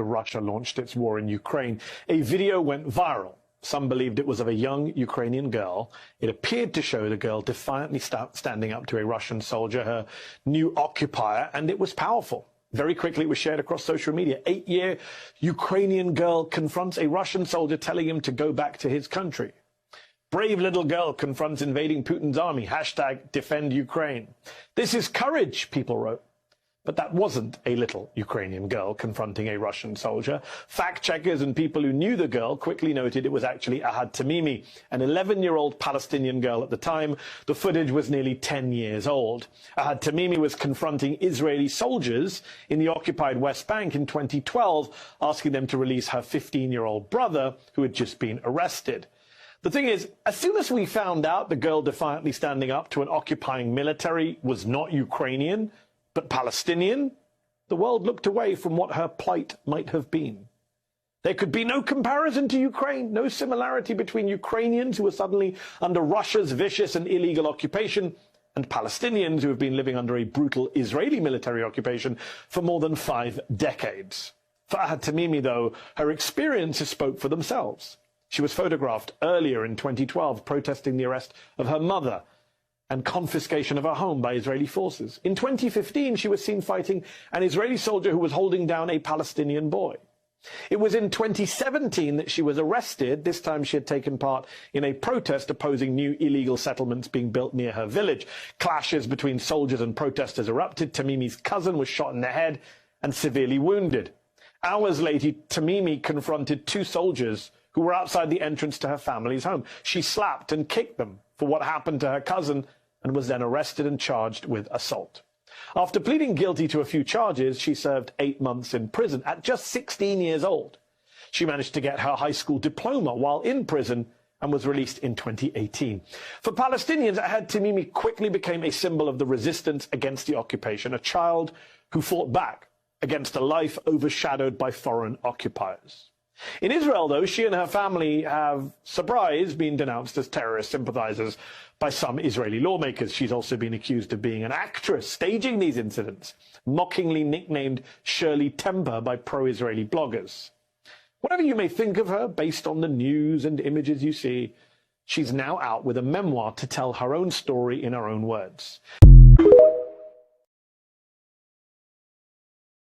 Russia launched its war in Ukraine. A video went viral. Some believed it was of a young Ukrainian girl. It appeared to show the girl defiantly standing up to a Russian soldier, her new occupier, and it was powerful. Very quickly, it was shared across social media. 8-year Ukrainian girl confronts a Russian soldier telling him to go back to his country. Brave little girl confronts invading Putin's army. Hashtag defend Ukraine. This is courage, people wrote. But that wasn't a little Ukrainian girl confronting a Russian soldier. Fact-checkers and people who knew the girl quickly noted it was actually Ahad Tamimi, an 11-year-old Palestinian girl at the time. The footage was nearly 10 years old. Ahad Tamimi was confronting Israeli soldiers in the occupied West Bank in 2012, asking them to release her 15-year-old brother, who had just been arrested. The thing is, as soon as we found out the girl defiantly standing up to an occupying military was not Ukrainian, but Palestinian, the world looked away from what her plight might have been. There could be no comparison to Ukraine, no similarity between Ukrainians who are suddenly under Russia's vicious and illegal occupation and Palestinians who have been living under a brutal Israeli military occupation for more than 5 decades. For Ahad Tamimi, though, her experiences spoke for themselves. She was photographed earlier in 2012 protesting the arrest of her mother and confiscation of her home by Israeli forces. In 2015, she was seen fighting an Israeli soldier who was holding down a Palestinian boy. It was in 2017 that she was arrested. This time she had taken part in a protest opposing new illegal settlements being built near her village. Clashes between soldiers and protesters erupted. Tamimi's cousin was shot in the head and severely wounded. Hours later, Tamimi confronted 2 soldiers who were outside the entrance to her family's home. She slapped and kicked them for what happened to her cousin and was then arrested and charged with assault. After pleading guilty to a few charges, she served 8 months in prison at just 16 years old. She managed to get her high school diploma while in prison and was released in 2018. For Palestinians, Ahad Tamimi quickly became a symbol of the resistance against the occupation, a child who fought back against a life overshadowed by foreign occupiers. In Israel, though, she and her family have, surprise, been denounced as terrorist sympathizers by some Israeli lawmakers. She's also been accused of being an actress staging these incidents, mockingly nicknamed Shirley Temper by pro-Israeli bloggers. Whatever you may think of her, based on the news and images you see, she's now out with a memoir to tell her own story in her own words.